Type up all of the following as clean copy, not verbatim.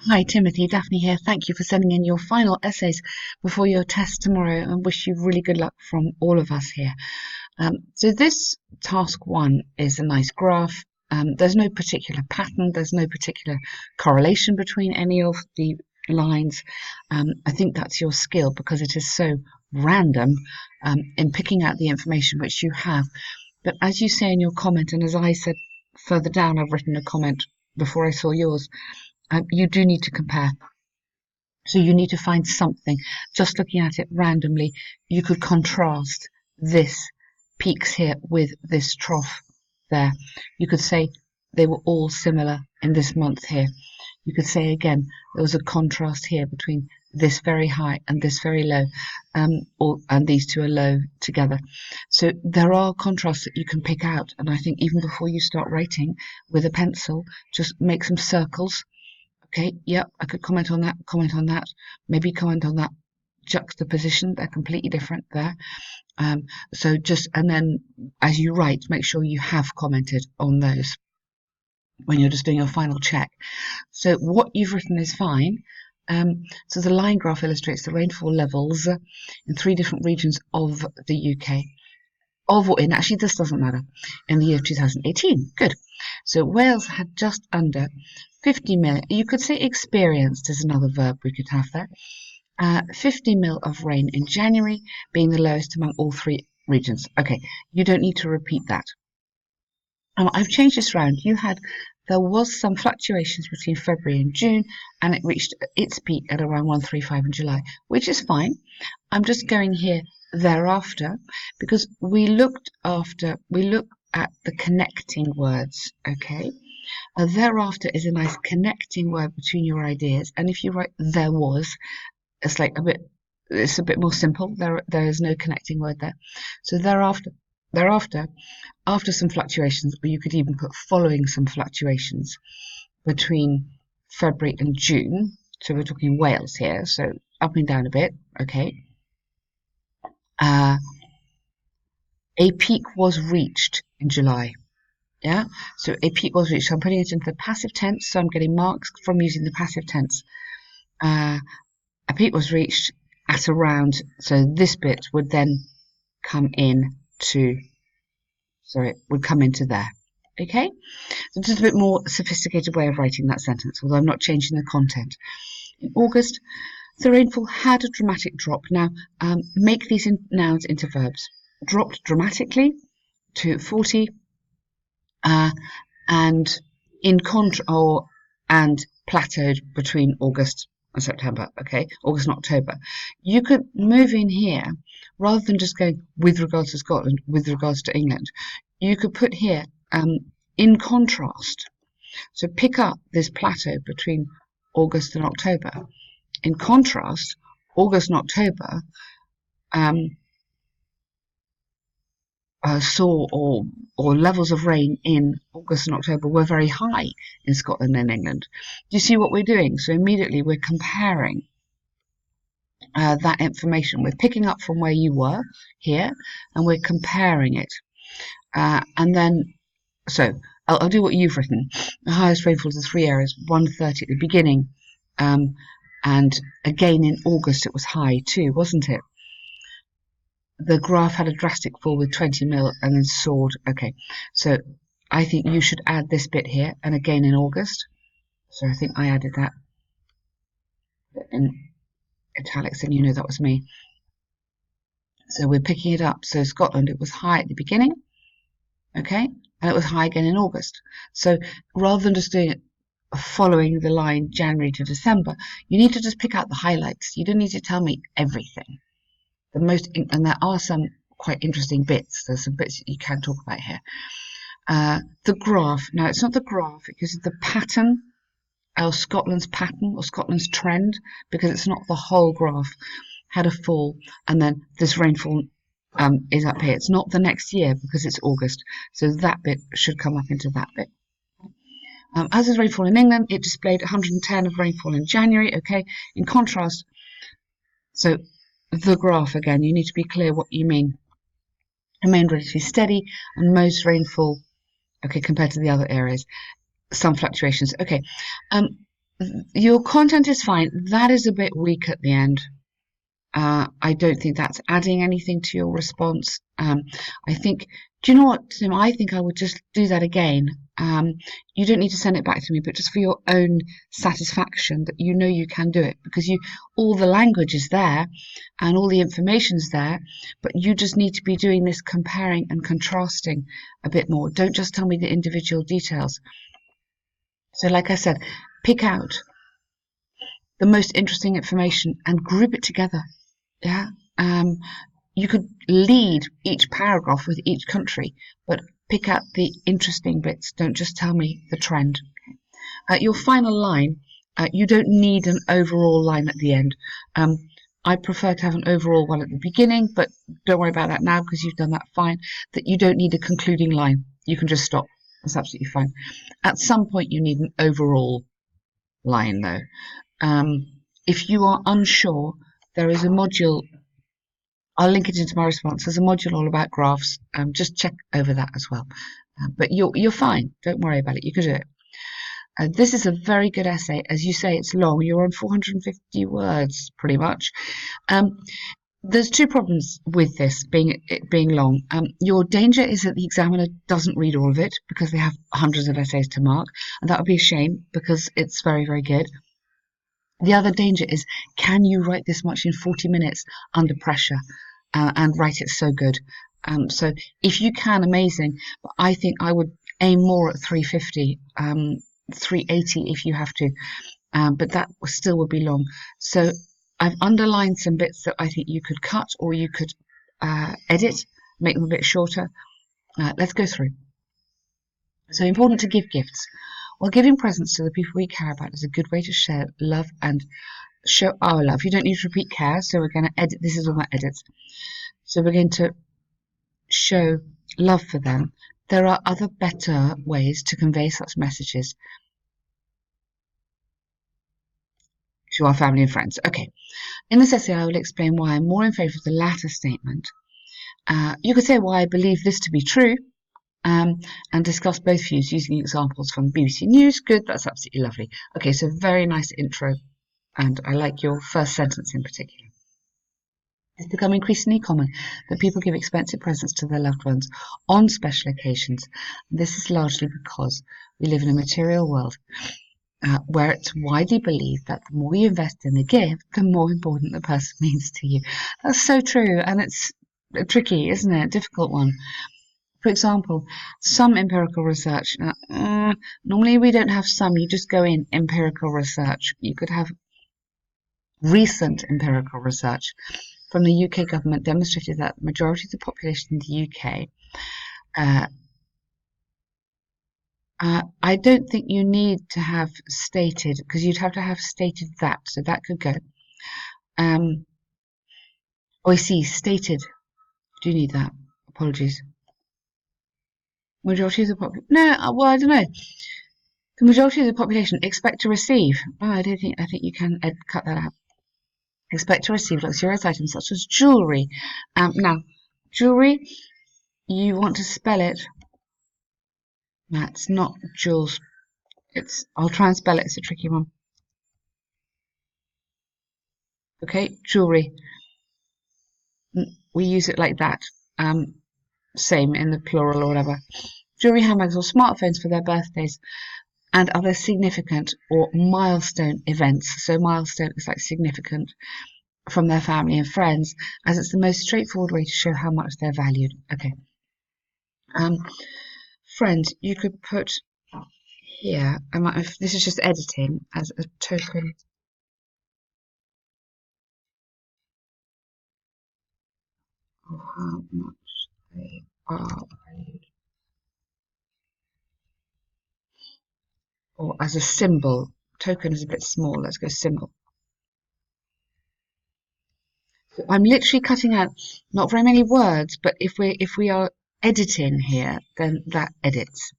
Hi, Timothy. Daphne here. Thank you for sending in your final essays before your test tomorrow and wish you really good luck from all of us here. So this task one is a nice graph. There's no particular pattern. There's no particular correlation between any of the lines. I think that's your skill because it is so random in picking out the information which you have. But as you say in your comment, and as I said further down, I've written a comment before I saw yours, you do need to compare. So you need to find something. Just looking at it randomly, you could contrast this peaks here with this trough there. You could say they were all similar in this month here. You could say again, there was a contrast here between this very high and this very low, and these two are low together. So there are contrasts that you can pick out. And I think even before you start writing with a pencil, just make some circles. Okay, yep, I could comment on that, maybe comment on that juxtaposition. They're completely different there. So just, and then as you write, make sure you have commented on those when you're just doing your final check. So what you've written is fine. So the line graph illustrates the rainfall levels in 3 different regions of the UK. Of or in, actually this doesn't matter, in the year 2018. Good. So Wales had just under 50 mil. You could say experienced is another verb we could have there. 50 mil of rain in January, being the lowest among all 3 regions. Okay, you don't need to repeat that. I've changed this around. There was some fluctuations between February and June, and it reached its peak at around 135 in July, which is fine. I'm just going here thereafter because we looked at the connecting words. Okay, thereafter is a nice connecting word between your ideas, and if you write there was, it's a bit more simple. There is no connecting word there. So thereafter, after some fluctuations, or you could even put following some fluctuations between February and June. So we're talking Wales here, so up and down a bit. Okay. A peak was reached in July. Yeah, so a peak was reached. So I'm putting it into the passive tense, so I'm getting marks from using the passive tense. A peak was reached at around, so this bit would then come into there. Okay, so just a bit more sophisticated way of writing that sentence, although I'm not changing the content. In August, the rainfall had a dramatic drop. Now, make these nouns into verbs. Dropped dramatically to 40, and plateaued between August and September. Okay, August and October. You could move in here rather than just going with regards to Scotland, with regards to England. You could put here in contrast. So pick up this plateau between August and October. In contrast, August and October saw or levels of rain in August and October were very high in Scotland and England. Do you see what we're doing? So immediately we're comparing that information. We're picking up from where you were here, and we're comparing it. And then, so I'll do what you've written. The highest rainfall in 3 areas, 130 at the beginning, and again in August it was high too, wasn't it? The graph had a drastic fall with 20 mil and then soared. Okay, so I think you should add this bit here, and again in August. So I think I added that in italics, and you know that was me. So we're picking it up. So Scotland, it was high at the beginning, okay, and it was high again in August. So rather than just doing it following the line January to December, you need to just pick out the highlights. You don't need to tell me everything. And there are some quite interesting bits. There's some bits that you can talk about here. The graph. Now, it's not the graph because it's the pattern, or Scotland's pattern, or Scotland's trend, because it's not the whole graph had a fall, and then this rainfall is up here. It's not the next year because it's August, so that bit should come up into that bit. As is rainfall in England, it displayed 110 of rainfall in January. Okay, in contrast, so the graph again, you need to be clear what you mean. Remained relatively steady, and most rainfall, okay, compared to the other areas. Some fluctuations. Okay, Your content is fine. That is a bit weak at the end. I don't think that's adding anything to your response. I think, do you know what, Tim? I think I would just do that again. You don't need to send it back to me, but just for your own satisfaction that you know you can do it, because all the language is there and all the information's there, but you just need to be doing this comparing and contrasting a bit more. Don't just tell me the individual details. So, like I said, pick out the most interesting information and group it together. Yeah. You could lead each paragraph with each country, but pick out the interesting bits. Don't just tell me the trend. Your final line, you don't need an overall line at the end. I prefer to have an overall one at the beginning, but don't worry about that now because you've done that fine. That you don't need a concluding line. You can just stop. That's absolutely fine. At some point, you need an overall line, though. If you are unsure, there is a module. I'll link it into my response. There's a module all about graphs. Just check over that as well. But you're fine. Don't worry about it. You can do it. This is a very good essay. As you say, it's long. You're on 450 words, pretty much. There's two problems with this it being long. Your danger is that the examiner doesn't read all of it because they have hundreds of essays to mark, and that would be a shame because it's very, very good. The other danger is, can you write this much in 40 minutes under pressure and write it so good? So if you can, amazing. But I think I would aim more at 350, 380 if you have to. But that still would be long. So I've underlined some bits that I think you could cut or you could edit, make them a bit shorter. Let's go through. So important to give gifts. Well, giving presents to the people we care about is a good way to share love and show our love. You don't need to repeat care, so we're going to edit. This is all my edits. So we're going to show love for them. There are other better ways to convey such messages to our family and friends. Okay. In this essay, I will explain why I'm more in favour of the latter statement. You could say why I believe this to be true, and discuss both views using examples from BBC News. Good, that's absolutely lovely. Okay, so very nice intro, and I like your first sentence in particular. It's become increasingly common that people give expensive presents to their loved ones on special occasions. This is largely because we live in a material world where it's widely believed that the more you invest in the gift, the more important the person means to you. That's so true, and it's tricky, isn't it? A difficult one. For example, some empirical research. Normally we don't have some, you just go in empirical research. You could have recent empirical research from the UK government demonstrated that the majority of the population in the UK, I don't think you need to have stated, because you'd have to have stated that, so that could go. Oh, I see, stated. Do you need that? Apologies. Majority of the population. No, well, I don't know. The majority of the population expect to receive. Oh, I think you can cut that out. Expect to receive luxurious items such as jewellery. Now, jewellery, you want to spell it. That's not jewels. I'll try and spell it. It's a tricky one. Okay, jewellery. We use it like that. Same in the plural or whatever. Jewellery, handbags, or smartphones for their birthdays and other significant or milestone events. So milestone is like significant from their family and friends, as it's the most straightforward way to show how much they're valued. Okay. Friends, you could put here, this is just editing, as a token of how much they are valued. Or as a symbol. Token is a bit small, let's go symbol. So I'm literally cutting out not very many words, but if we are editing here, then that edits.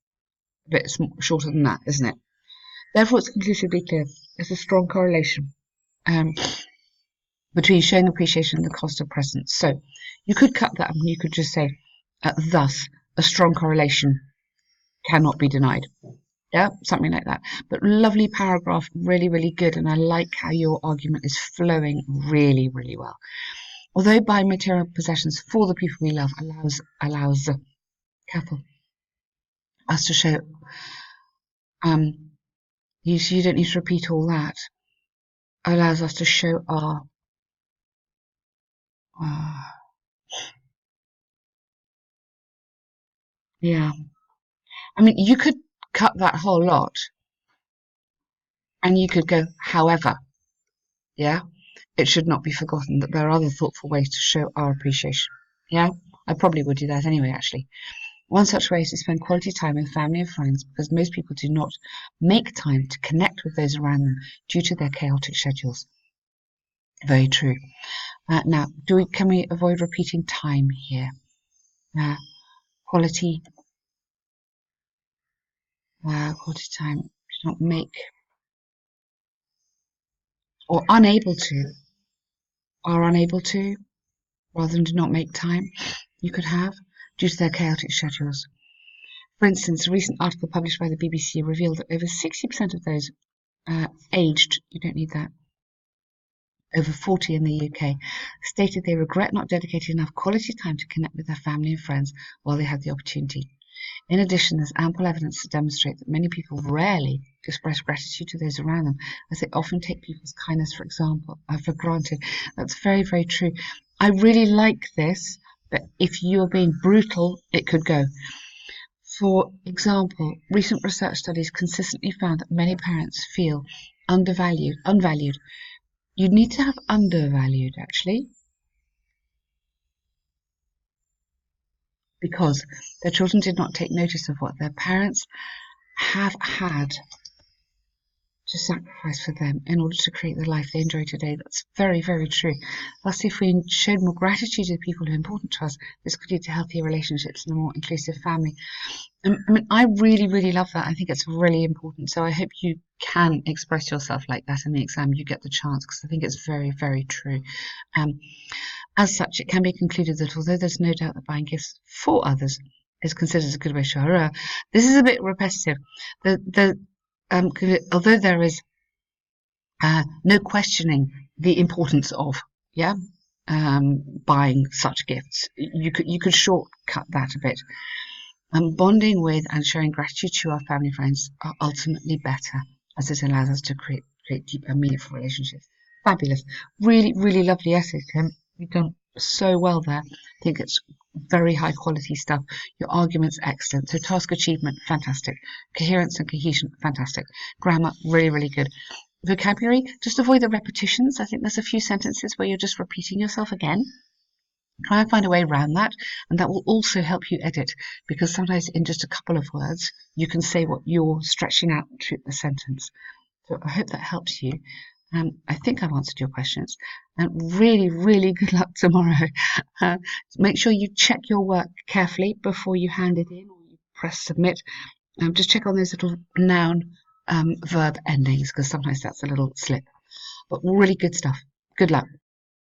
A bit shorter than that, isn't it? Therefore, it's conclusively clear. There's a strong correlation between showing appreciation and the cost of presents. So you could cut that and you could just say, thus, a strong correlation cannot be denied. Yeah, something like that. But lovely paragraph, really, really good. And I like how your argument is flowing really, really well. Although buying material possessions for the people we love allows careful us to show you don't need to repeat all that. Allows us to show our uh, yeah. I mean, you could cut that whole lot and you could go, however, yeah, it should not be forgotten that there are other thoughtful ways to show our appreciation. Yeah, I probably would do that anyway, actually. One such way is to spend quality time with family and friends because most people do not make time to connect with those around them due to their chaotic schedules. Very true. Now, can we avoid repeating time here? Uh, quality, quality time. Do not make or unable to, rather than do not make time. You could have due to their chaotic schedules. For instance, a recent article published by the BBC revealed that over 60% of those aged, you don't need that, over 40 in the UK, stated they regret not dedicating enough quality time to connect with their family and friends while they had the opportunity. In addition, there's ample evidence to demonstrate that many people rarely express gratitude to those around them, as they often take people's kindness, for example, for granted. That's very, very true. I really like this, but if you're being brutal, it could go. For example, recent research studies consistently found that many parents feel unvalued. You need to have undervalued, actually, because their children did not take notice of what their parents have had to sacrifice for them in order to create the life they enjoy today. That's very, very true. Thus, if we showed more gratitude to the people who are important to us, this could lead to healthier relationships and a more inclusive family. I mean, I really, really love that. I think it's really important. So I hope you can express yourself like that in the exam. You get the chance because I think it's very, very true. Um, as such, it can be concluded that although there's no doubt that buying gifts for others is considered a good way to show our this is a bit repetitive. Although there is no questioning the importance of yeah buying such gifts, you could shortcut that a bit. Bonding with and showing gratitude to our family and friends are ultimately better as it allows us to create deeper, meaningful relationships. Fabulous. Really, really lovely essay, Tim. You've done so well there. I think it's very high quality stuff. Your argument's excellent. So task achievement, fantastic. Coherence and cohesion, fantastic. Grammar, really, really good. Vocabulary, just avoid the repetitions. I think there's a few sentences where you're just repeating yourself again. Try and find a way around that, and that will also help you edit, because sometimes in just a couple of words you can say what you're stretching out to the sentence. So I hope that helps you. I think I've answered your questions, and really, really good luck tomorrow. Make sure you check your work carefully before you hand it in or you press submit. Just check on those little noun verb endings, because sometimes that's a little slip. But really good stuff. Good luck.